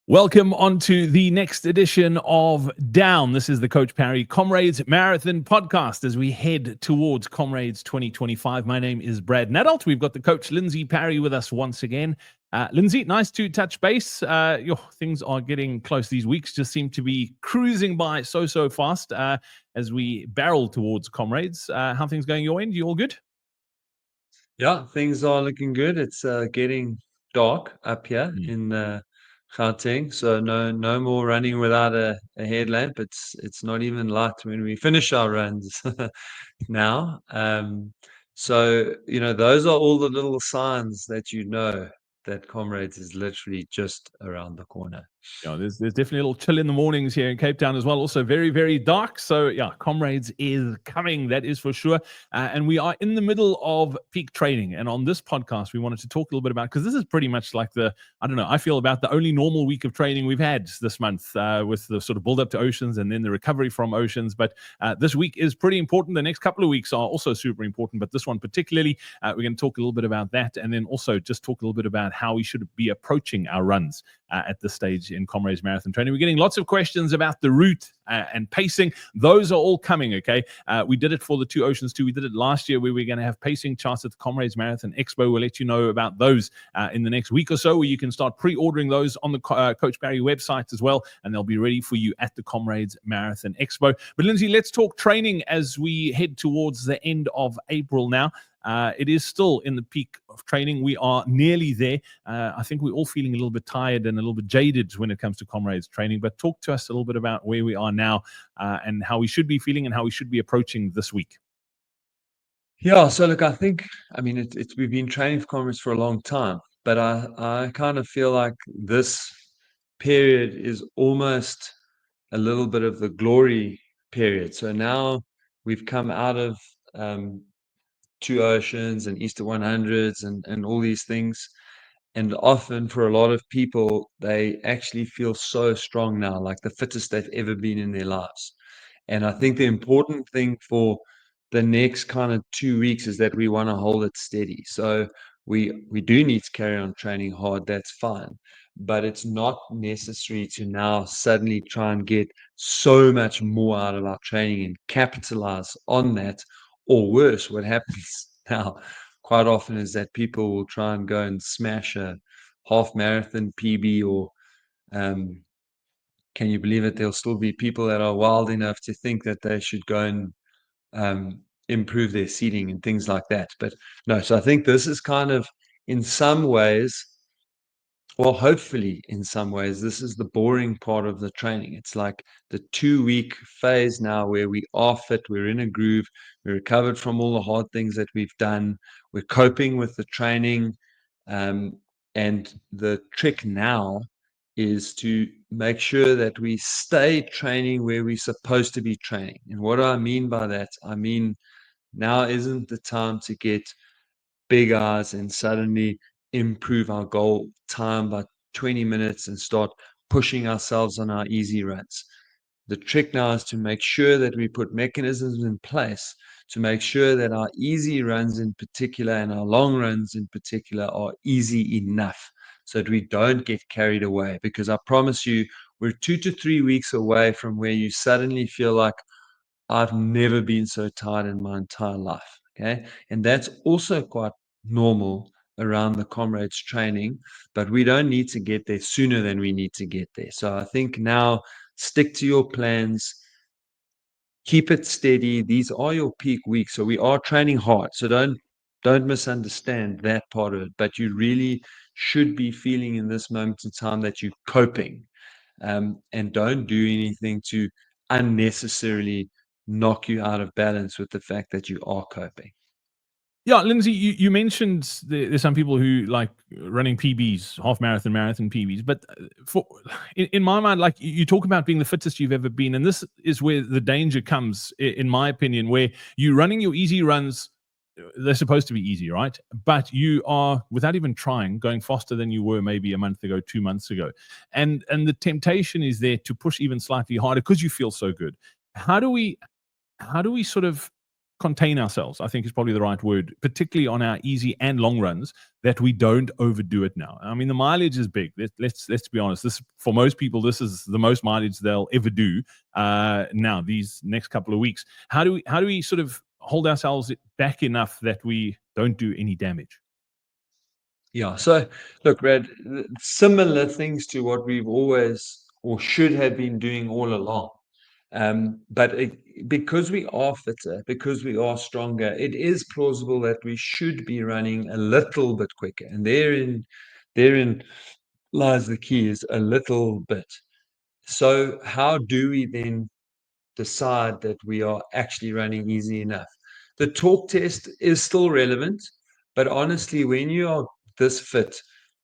Welcome on to the next edition of Down. This is the Coach Parry Comrades Marathon Podcast as we head towards Comrades 2025. My name is Brad Nadalt. We've got the coach Lindsey Parry with us once again. Lindsey, nice to touch base. Things are getting close. These weeks just seem to be cruising by so fast as we barrel towards Comrades. How are things going your end? You all good? Yeah, things are looking good. It's getting dark up here in Gauteng, so no more running without a headlamp. It's not even light when we finish our runs now. So those are all the little signs that that Comrades is literally just around the corner. There's definitely a little chill in the mornings here in Cape Town as well. Also very dark. So yeah, Comrades is coming. That is for sure. And we are in the middle of peak training. And on this podcast, we wanted to talk a little bit about, because this is pretty much like I feel about the only normal week of training we've had this month with the sort of build up to Oceans and then the recovery from Oceans. But this week is pretty important. The next couple of weeks are also super important, but this one particularly, we're going to talk a little bit about that. And then also just talk a little bit about how we should be approaching our runs at this stage in Comrades Marathon Training. We're getting lots of questions about the route and pacing. Those are all coming, okay? We did it for the 2 Oceans too. We did it last year where we're going to have pacing charts at the Comrades Marathon Expo. We'll let you know about those in the next week or so, where you can start pre-ordering those on the Coach Parry website as well, and they'll be ready for you at the Comrades Marathon Expo. But Lindsey, let's talk training as we head towards the end of April now. It is still in the peak of training. We are nearly there. I think we're all feeling a little bit tired and a little bit jaded when it comes to Comrades training. But talk to us a little bit about where we are now and how we should be feeling and how we should be approaching this week. Yeah, so look, we've been training for Comrades for a long time, but I kind of feel like this period is almost a little bit of the glory period. So now we've come out of 2 Oceans and Easter 100s and all these things. And often for a lot of people, they actually feel so strong now, like the fittest they've ever been in their lives. And I think the important thing for the next kind of 2 weeks is that we want to hold it steady. So we do need to carry on training hard. That's fine. But it's not necessary to now suddenly try and get so much more out of our training and capitalize on that. Or worse, what happens now quite often is that people will try and go and smash a half marathon PB or can you believe it? There'll still be people that are wild enough to think that they should go and improve their seating and things like that. But no, so I think this is kind of in some ways, well, hopefully in some ways, this is the boring part of the training. It's like the 2-week phase now where we are fit, we're in a groove, we're recovered from all the hard things that we've done, we're coping with the training. And the trick now is to make sure that we stay training where we're supposed to be training. And what do I mean by that? I mean, now isn't the time to get big eyes and suddenly improve our goal time by 20 minutes and start pushing ourselves on our easy runs. The trick now is to make sure that we put mechanisms in place to make sure that our easy runs in particular and our long runs in particular are easy enough so that we don't get carried away. Because I promise you, we're 2 to 3 weeks away from where you suddenly feel like, I've never been so tired in my entire life. Okay. And that's also quite normal around the Comrades training, but we don't need to get there sooner than we need to get there. So I think now stick to your plans, keep it steady. These are your peak weeks. So we are training hard. So don't misunderstand that part of it, but you really should be feeling in this moment in time that you're coping. And don't do anything to unnecessarily knock you out of balance with the fact that you are coping. Yeah, Lindsey, you mentioned there's some people who like running PBs, half marathon, marathon PBs. But in my mind, like you talk about being the fittest you've ever been. And this is where the danger comes, in my opinion, where you're running your easy runs. They're supposed to be easy, right? But you are, without even trying, going faster than you were maybe a month ago, 2 months ago. And the temptation is there to push even slightly harder because you feel so good. How do we sort of contain ourselves, I think is probably the right word, particularly on our easy and long runs, that we don't overdo it now. I mean, the mileage is big. Let's be honest. This, for most people, this is the most mileage they'll ever do now, these next couple of weeks. How do we sort of hold ourselves back enough that we don't do any damage? Yeah. So look, Brad, similar things to what we've always or should have been doing all along. But because we are fitter, because we are stronger, it is plausible that we should be running a little bit quicker. And therein lies the key, is a little bit. So how do we then decide that we are actually running easy enough? The talk test is still relevant, but honestly, when you are this fit,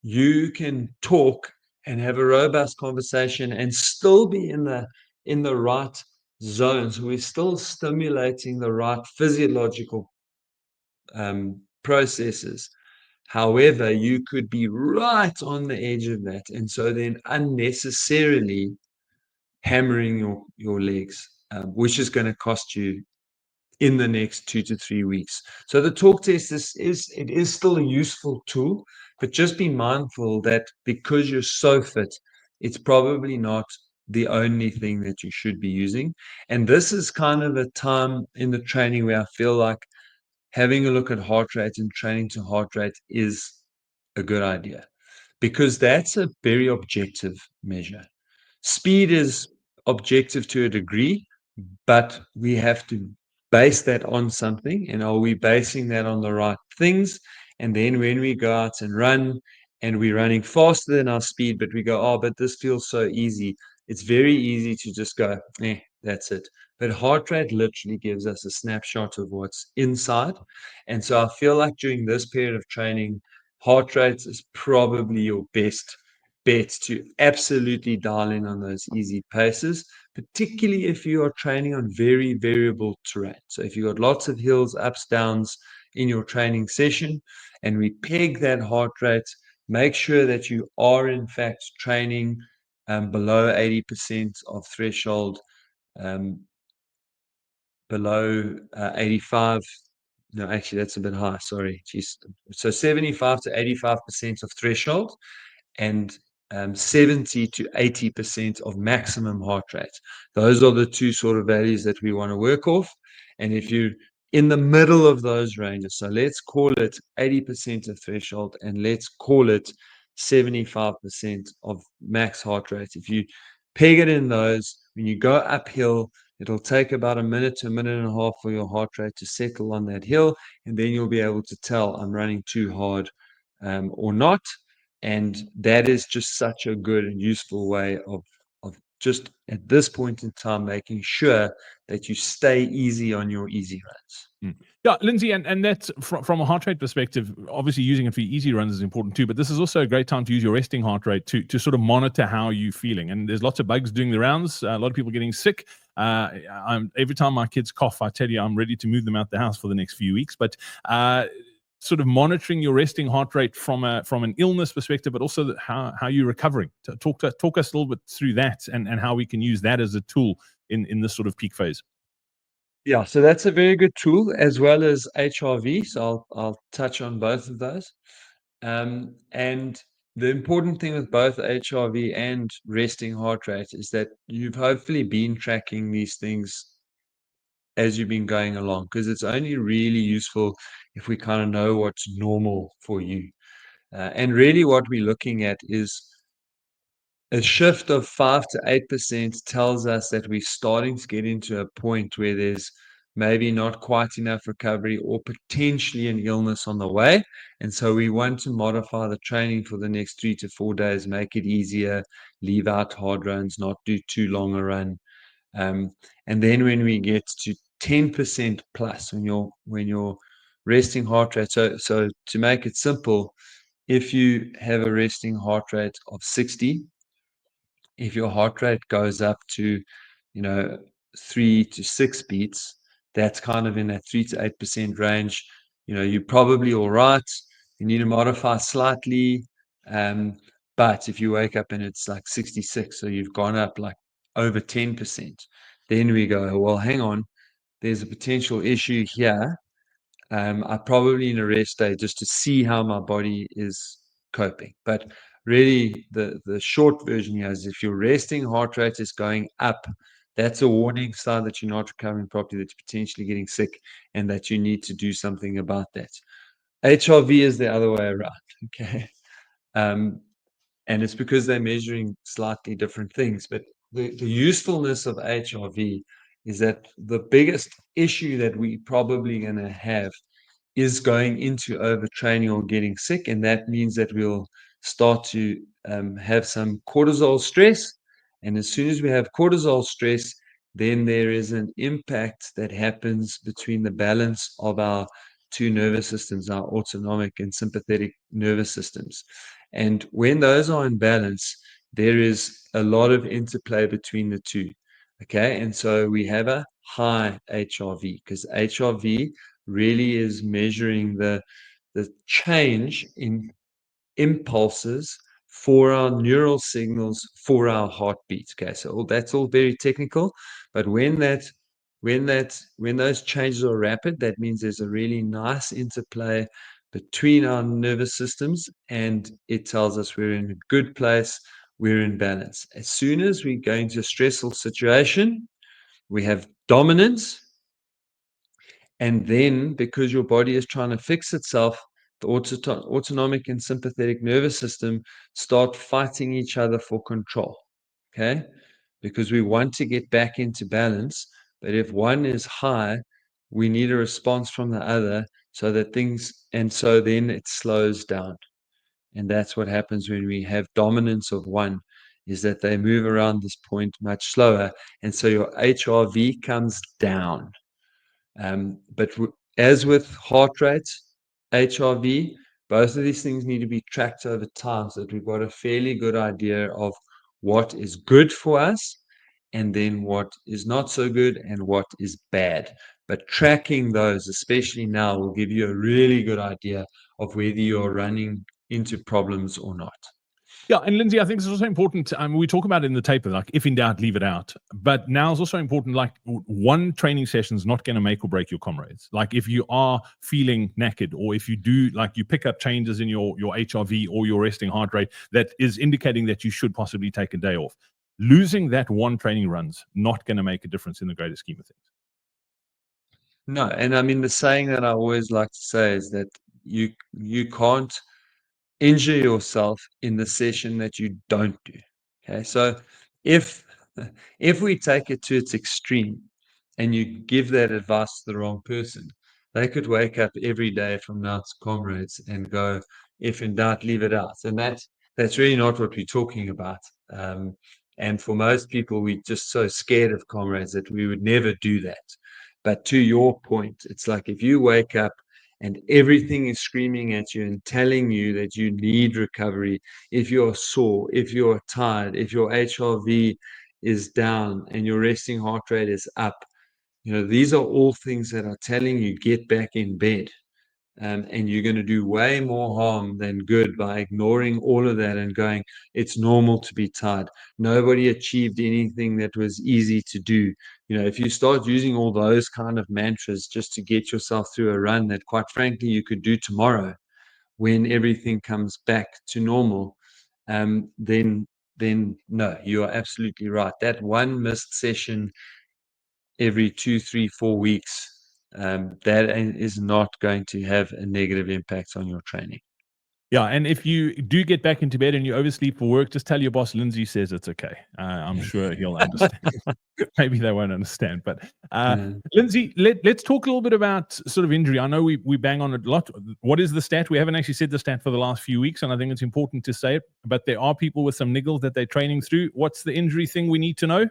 you can talk and have a robust conversation and still be in the right zones. We're still stimulating the right physiological processes. However, you could be right on the edge of that, and so then unnecessarily hammering your legs, which is going to cost you in the next 2 to 3 weeks. So the talk test is still a useful tool, but just be mindful that because you're so fit, it's probably not the only thing that you should be using. And this is kind of a time in the training where I feel like having a look at heart rate and training to heart rate is a good idea, because that's a very objective measure. Speed is objective to a degree, but we have to base that on something. And are we basing that on the right things? And then when we go out and run and we're running faster than our speed, but we go, oh, but this feels so easy. It's very easy to just go, that's it. But heart rate literally gives us a snapshot of what's inside. And so I feel like during this period of training, heart rate is probably your best bet to absolutely dial in on those easy paces, particularly if you are training on very variable terrain. So if you've got lots of hills, ups, downs in your training session, and we peg that heart rate, make sure that you are in fact training below 80% of threshold, um, below 85. No, actually, that's a bit high. Sorry. Jeez. So 75 to 85% of threshold, and 70 to 80% of maximum heart rate. Those are the two sort of values that we want to work off. And if you're in the middle of those ranges, so let's call it 80% of threshold and let's call it 75% of max heart rate. If you peg it in those, when you go uphill, it'll take about a minute to a minute and a half for your heart rate to settle on that hill. And then you'll be able to tell I'm running too hard or not. And that is just such a good and useful way of just at this point in time making sure that you stay easy on your easy runs. Yeah, Lindsey, and that's from a heart rate perspective. Obviously, using it for easy runs is important too. But this is also a great time to use your resting heart rate to sort of monitor how you're feeling. And there's lots of bugs doing the rounds. A lot of people getting sick. Every time my kids cough, I tell you I'm ready to move them out the house for the next few weeks. But sort of monitoring your resting heart rate from an illness perspective, but also how you're recovering. Talk us a little bit through that and how we can use that as a tool in this sort of peak phase. Yeah, so that's a very good tool, as well as HRV. So I'll touch on both of those. And the important thing with both HRV and resting heart rate is that you've hopefully been tracking these things as you've been going along, because it's only really useful if we kind of know what's normal for you. And really what we're looking at is a shift of 5 to 8% tells us that we're starting to get into a point where there's maybe not quite enough recovery or potentially an illness on the way. And so we want to modify the training for the next 3 to 4 days, make it easier, leave out hard runs, not do too long a run. And then when we get to 10% plus, when you're resting heart rate, so to make it simple, if you have a resting heart rate of 60, if your heart rate goes up to, 3 to 6 beats, that's kind of in that 3 to 8% range. You're probably all right. You need to modify slightly. But if you wake up and it's like 66, so you've gone up like over 10%, then we go, well, hang on. there's a potential issue here. I probably need a rest day just to see how my body is coping. But really, the short version here is if your resting heart rate is going up, that's a warning sign that you're not recovering properly, that you're potentially getting sick, and that you need to do something about that. HRV is the other way around. Okay. Um, and it's because they're measuring slightly different things. But the usefulness of HRV is that the biggest issue that we probably going to have is going into overtraining or getting sick. And that means that we'll start to have some cortisol stress. And as soon as we have cortisol stress, then there is an impact that happens between the balance of our two nervous systems, our autonomic and sympathetic nervous systems. And when those are in balance, there is a lot of interplay between the two. Okay. And so we have a high HRV because HRV really is measuring the change in impulses for our neural signals for our heartbeat. Okay, so that's all very technical, but when those changes are rapid, that means there's a really nice interplay between our nervous systems, and it tells us we're in a good place, we're in balance. As soon as we go into a stressful situation, we have dominance. And then, because your body is trying to fix itself, the autonomic and sympathetic nervous system start fighting each other for control. Okay? Because we want to get back into balance. But if one is high, we need a response from the other so then it slows down. And that's what happens when we have dominance of one, is that they move around this point much slower. And so your HRV comes down. But as with heart rate, HRV, both of these things need to be tracked over time so that we've got a fairly good idea of what is good for us and then what is not so good and what is bad. But tracking those, especially now, will give you a really good idea of whether you're running into problems or not. Yeah, and Lindsey, I think it's also important. We talk about it in the taper, like if in doubt, leave it out. But now it's also important, like one training session is not going to make or break your comrades. Like if you are feeling knackered, or if you do, like you pick up changes in your HRV or your resting heart rate, that is indicating that you should possibly take a day off. Losing that one training run's not going to make a difference in the greater scheme of things. No, and I mean, the saying that I always like to say is that you can't injure yourself in the session that you don't do. Okay, so if we take it to its extreme and you give that advice to the wrong person, they could wake up every day from now to Comrades and go, if in doubt, leave it out. And that's really not what we're talking about. And for most people, we're just so scared of Comrades that we would never do that. But to your point, it's like if you wake up and everything is screaming at you and telling you that you need recovery, if you're sore, if you're tired, if your HRV is down and your resting heart rate is up, these are all things that are telling you get back in bed. And you're going to do way more harm than good by ignoring all of that and going, it's normal to be tired. Nobody achieved anything that was easy to do. If you start using all those kind of mantras just to get yourself through a run that, quite frankly, you could do tomorrow when everything comes back to normal, then no, you are absolutely right. That one missed session every 2, 3, 4 weeks, that is not going to have a negative impact on your training. Yeah, and if you do get back into bed and you oversleep for work, just tell your boss Lindsey says it's okay. I'm sure he'll understand. Maybe they won't understand, but Lindsey, let's talk a little bit about sort of injury. I know we bang on it a lot. What is the stat? We haven't actually said the stat for the last few weeks, and I think it's important to say it. But there are people with some niggles that they're training through. What's the injury thing we need to know?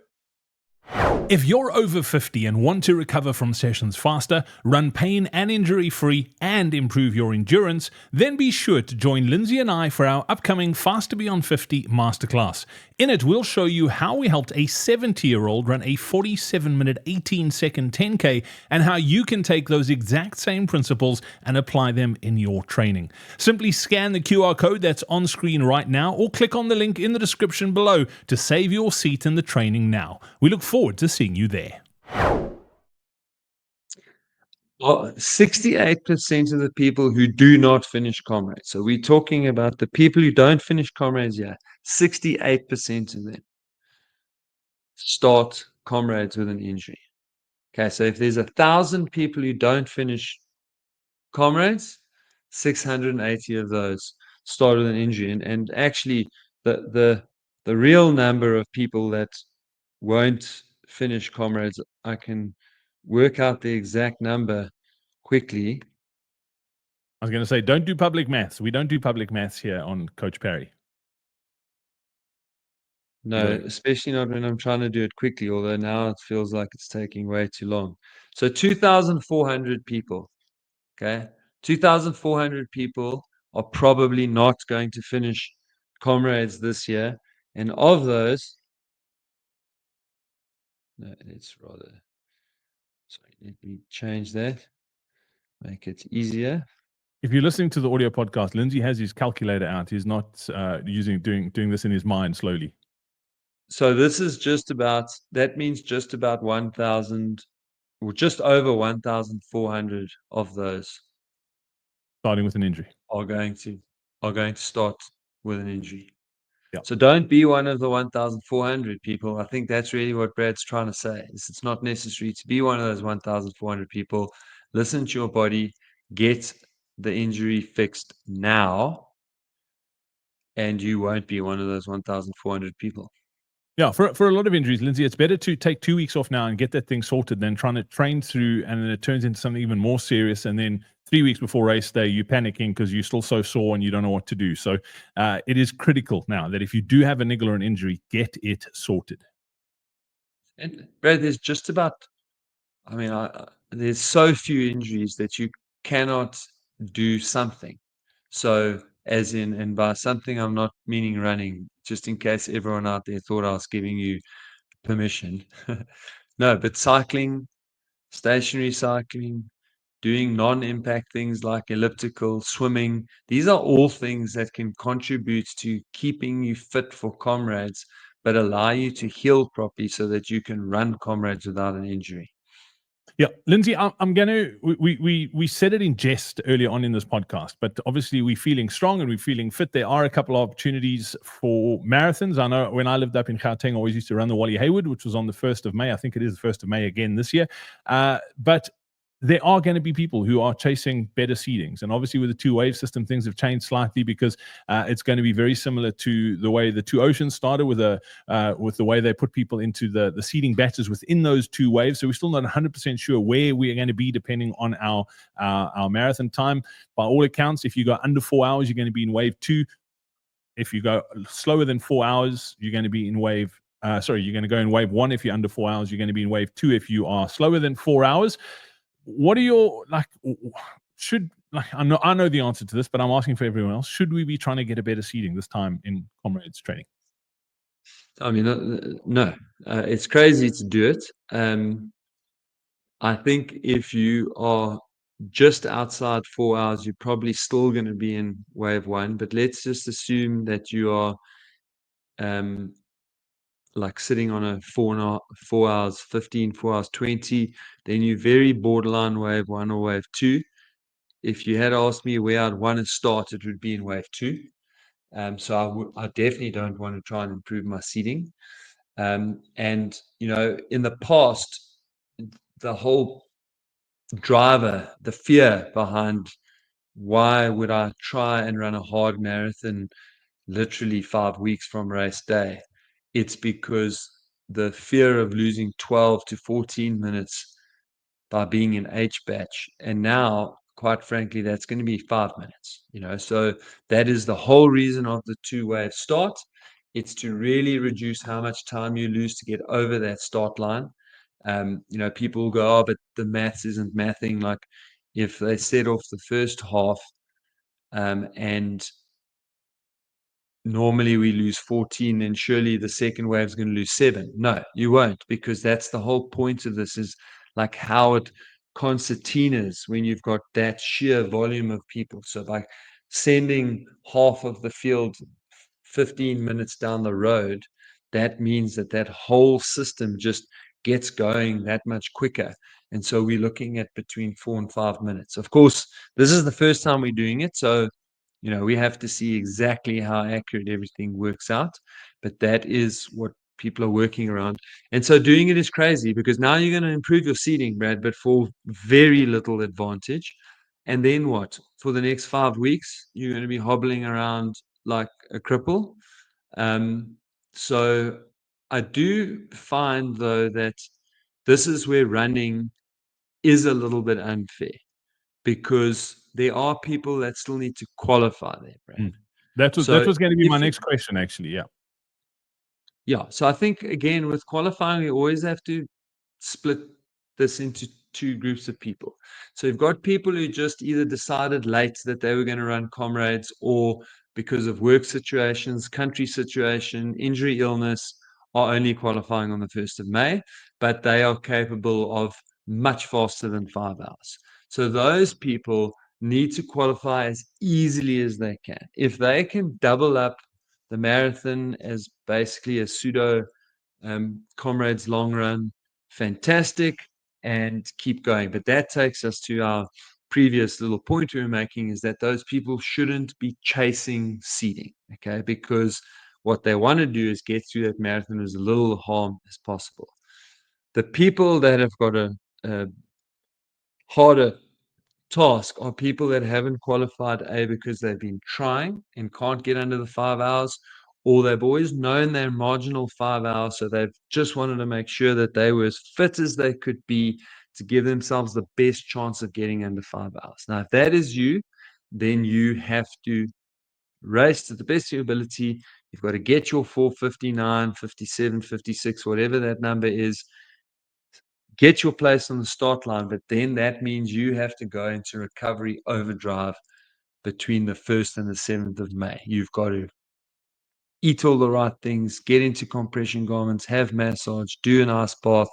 If you're over 50 and want to recover from sessions faster, run pain and injury free, and improve your endurance, then be sure to join Lindsey and I for our upcoming Faster Beyond 50 Masterclass. In it, we'll show you how we helped a 70-year-old run a 47-minute, 18-second 10K, and how you can take those exact same principles and apply them in your training. Simply scan the QR code that's on screen right now, or click on the link in the description below to save your seat in the training now. We look forward to seeing you there. 68% of the people who do not finish Comrades. So we're talking about the people who don't finish Comrades. Yeah, 68% of them start Comrades with an injury. Okay, so if there's 1,000 people who don't finish Comrades, 680 of those start with an injury. And actually, the real number of people that won't finish Comrades, I can work out the exact number quickly. I was going to say, don't do public maths. We don't do public maths here on Coach Perry. No, especially not when I'm trying to do it quickly, although now it feels like it's taking way too long. So 2,400 people, okay? 2,400 people are probably not going to finish Comrades this year. And of those, no, it's rather, sorry, let me change that, make it easier. If you're listening to the audio podcast, Lindsey has his calculator out. He's not doing this in his mind slowly. So this is that means just about 1,000, or just over 1,400 of those Starting with an injury. are going to start with an injury. Yeah. So don't be one of the 1,400 people. I think that's really what Brad's trying to say. Is it's not necessary to be one of those 1,400 people. Listen to your body, get the injury fixed now, and you won't be one of those 1,400 people. Yeah, for a lot of injuries, Lindsey, it's better to take 2 weeks off now and get that thing sorted than trying to train through, and then it turns into something even more serious. And then 3 weeks before race day, you're panicking because you're still so sore and you don't know what to do. So it is critical now that if you do have a niggle or an injury, get it sorted. And Brad, there's just about, I mean, there's so few injuries that you cannot do something. So, as in, and by something, I'm not meaning running, just in case everyone out there thought I was giving you permission. No, but cycling, stationary cycling, doing non-impact things like elliptical, swimming, these are all things that can contribute to keeping you fit for Comrades, but allow you to heal properly so that you can run Comrades without an injury. Yeah, Lindsey, I'm going to, we said it in jest earlier on in this podcast, but obviously we're feeling strong and we're feeling fit. There are a couple of opportunities for marathons. I know when I lived up in Gauteng, I always used to run the Wally Hayward, which was on the 1st of May. I think it is the 1st of May again this year. But there are going to be people who are chasing better seedings. And obviously with the two-wave system, things have changed slightly because it's going to be very similar to the way the Two Oceans started with the way they put people into the seeding batches within those two waves. So we're still not 100% sure where we're going to be depending on our marathon time. By all accounts, if you go under 4 hours, you're going to be in wave 2. If you go slower than 4 hours, you're going to be in wave you're going to go in wave 1. If you're under 4 hours, you're going to be in wave 2 if you are slower than 4 hours. What are your I know the answer to this, but I'm asking for everyone else. Should we be trying to get a better seeding this time in Comrades training? I mean, no, it's crazy to do it. I think if you are just outside 4 hours, you're probably still going to be in wave 1. But let's just assume that you are like sitting on a 4 hours 15, 4 hours 20, then you're very borderline wave 1 or wave 2. If you had asked me where I'd want to start, it would be in wave 2. So I definitely don't want to try and improve my seeding. And you know, in the past, the whole driver, the fear behind why would I try and run a hard marathon literally 5 weeks from race day, it's because the fear of losing 12 to 14 minutes by being in H batch. And now, quite frankly, that's going to be 5 minutes, you know. So that is the whole reason of the two-wave start. It's to really reduce how much time you lose to get over that start line. You know, people will go, oh, but the maths isn't mathing. Like if they set off the first half and normally we lose 14, and surely the second wave is going to lose 7. No, you won't, because that's the whole point of this, is like how it concertinas when you've got that sheer volume of people. So by sending half of the field 15 minutes down the road, that means that whole system just gets going that much quicker. And so we're looking at between 4 and 5 minutes. Of course, this is the first time we're doing it. So, we have to see exactly how accurate everything works out. But that is what people are working around. And so doing it is crazy because now you're going to improve your seating, Brad, but for very little advantage. And then what? For the next 5 weeks, you're going to be hobbling around like a cripple. So I do find, though, that this is where running is a little bit unfair because there are people that still need to qualify there, Brad. That was So going to be my if next question, actually. yeah, so I think again with qualifying, we always have to split this into two groups of people. So you've got people who just either decided late that they were going to run Comrades, or because of work situations, country situation, injury, illness, are only qualifying on the 1st of May, but they are capable of much faster than 5 hours. So those people need to qualify as easily as they can. If they can double up the marathon as basically a pseudo Comrades long run, fantastic, and keep going. But that takes us to our previous little point we were making, is that those people shouldn't be chasing seeding, okay? Because what they want to do is get through that marathon as little harm as possible. The people that have got a harder task are people that haven't qualified because they've been trying and can't get under the 5 hours, or they've always known their marginal 5 hours, so they've just wanted to make sure that they were as fit as they could be to give themselves the best chance of getting under 5 hours. Now, if that is you, then you have to race to the best of your ability. You've got to get your 4:59, 57, 56, whatever that number is, get your place on the start line, but then that means you have to go into recovery overdrive between the 1st and the 7th of May. You've got to eat all the right things, get into compression garments, have massage, do an ice bath,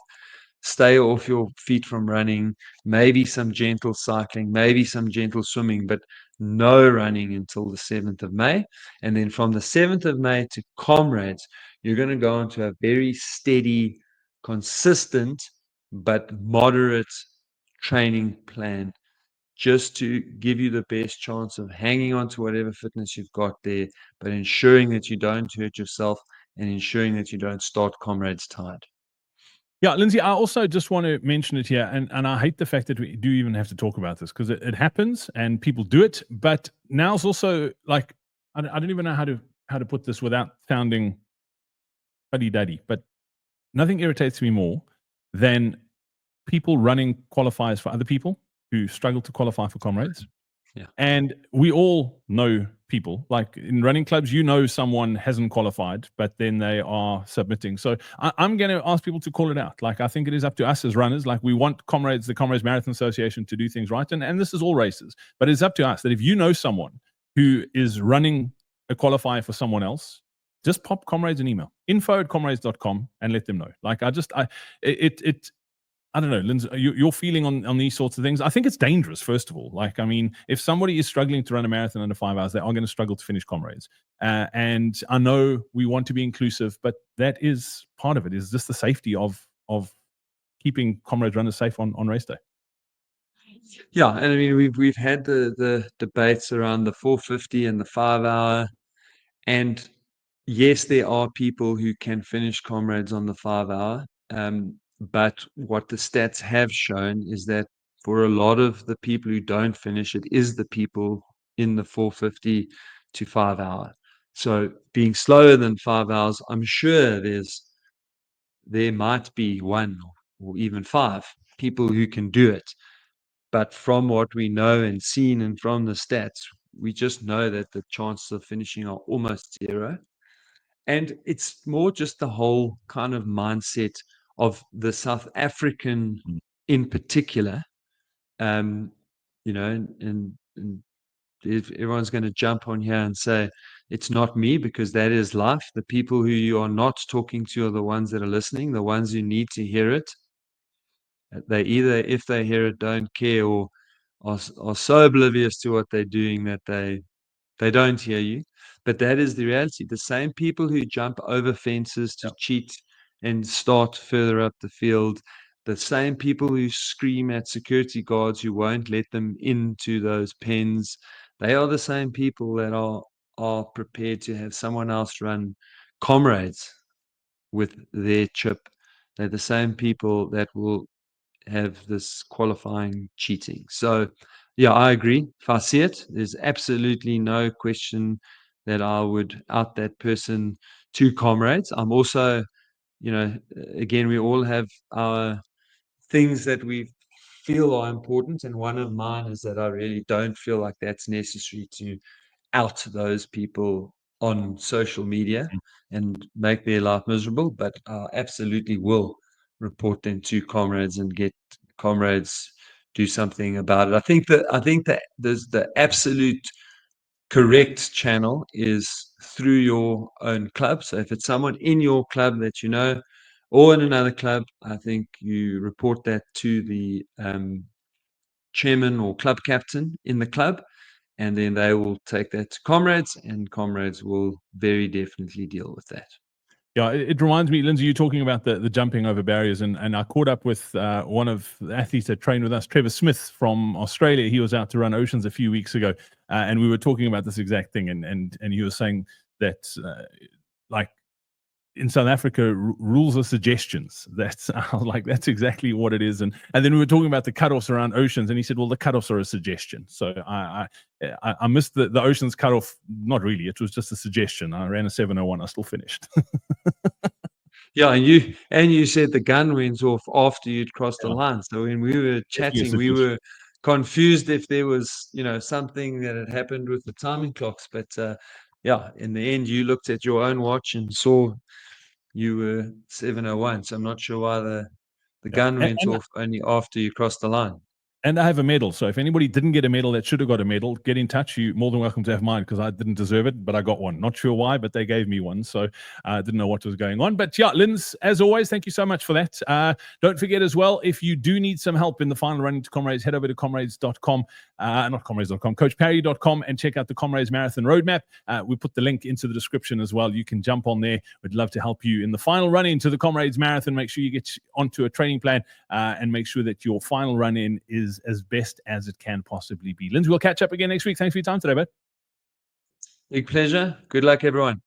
stay off your feet from running, maybe some gentle cycling, maybe some gentle swimming, but no running until the 7th of May. And then from the 7th of May to Comrades, you're going to go into a very steady, consistent, but moderate training plan just to give you the best chance of hanging on to whatever fitness you've got there, but ensuring that you don't hurt yourself and ensuring that you don't start Comrades tired. Yeah, Lindsey, I also just want to mention it here, and I hate the fact that we do even have to talk about this because it happens and people do it, but now's also like, I don't even know how to put this without sounding fuddy-duddy, but nothing irritates me more than people running qualifiers for other people who struggle to qualify for Comrades. Yeah. And we all know people, like in running clubs, someone hasn't qualified, but then they are submitting. So I'm going to ask people to call it out. Like, I think it is up to us as runners. Like, we want the Comrades Marathon Association to do things right. And this is all races, but it's up to us that if you know someone who is running a qualifier for someone else, just pop Comrades an email, info@comrades.com, and let them know. Like, I don't know, Lindsey, your feeling on these sorts of things. I think it's dangerous, first of all. Like, I mean, if somebody is struggling to run a marathon under 5 hours, they are going to struggle to finish Comrades. And I know we want to be inclusive, but that is part of it, is just the safety of keeping Comrades runners safe on race day. Yeah, and I mean, we've had the debates around the 4:50 and the 5 hour, and yes, there are people who can finish Comrades on the 5 hour. But what the stats have shown is that for a lot of the people who don't finish, it is the people in the 4:50 to 5 hour. So being slower than 5 hours, I'm sure there might be 1 or even 5 people who can do it. But from what we know and seen and from the stats, we just know that the chances of finishing are almost zero. And it's more just the whole kind of mindset of the South African in particular. And if everyone's going to jump on here and say, it's not me, because that is life. The people who you are not talking to are the ones that are listening, the ones who need to hear it. They either, if they hear it, don't care, or are so oblivious to what they're doing that they don't hear you. But that is the reality. The same people who jump over fences to cheat and start further up the field. The same people who scream at security guards who won't let them into those pens, they are the same people that are prepared to have someone else run Comrades with their chip. They're the same people that will have this qualifying cheating. So, yeah, I agree. If I see it, there's absolutely no question that I would out that person to Comrades. I'm also, again, we all have our things that we feel are important. And one of mine is that I really don't feel like that's necessary to out those people on social media and make their life miserable, but I absolutely will report them to Comrades and get Comrades do something about it. I think that there's the absolute correct channel is through your own club. So if it's someone in your club that you know, or in another club, I think you report that to the chairman or club captain in the club, and then they will take that to Comrades, and Comrades will very definitely deal with that. Yeah, it reminds me, Lindsey, you talking about the jumping over barriers, and I caught up with one of the athletes that trained with us, Trevor Smith from Australia. He was out to run Oceans a few weeks ago, and we were talking about this exact thing, and he was saying that like in South Africa, rules are suggestions. That's I was like, that's exactly what it is. And then we were talking about the cutoffs around Oceans, and he said, well, the cutoffs are a suggestion. So I missed the Oceans cutoff. Not really. It was just a suggestion. I ran a 7:01. I still finished. Yeah, and you said the gun went off after you'd crossed the Yeah, line. So when we were definitely a chatting, we suggestion. were confused if there was, something that had happened with the timing clocks. But yeah, in the end, you looked at your own watch and saw you were 7:01. So I'm not sure why the Yeah. gun went off only after you crossed the line. And I have a medal. So if anybody didn't get a medal that should have got a medal, get in touch. You're more than welcome to have mine because I didn't deserve it, but I got one. Not sure why, but they gave me one. So I didn't know what was going on. But yeah, Linz, as always, thank you so much for that. Don't forget as well, if you do need some help in the final running to Comrades, head over to comrades.com, not comrades.com, coachparry.com, and check out the Comrades Marathon Roadmap. We put the link into the description as well. You can jump on there. We'd love to help you in the final run into the Comrades Marathon. Make sure you get onto a training plan and make sure that your final run in is as best as it can possibly be. Lindsey, we'll catch up again next week. Thanks for your time today, bud. Big pleasure. Good luck, everyone.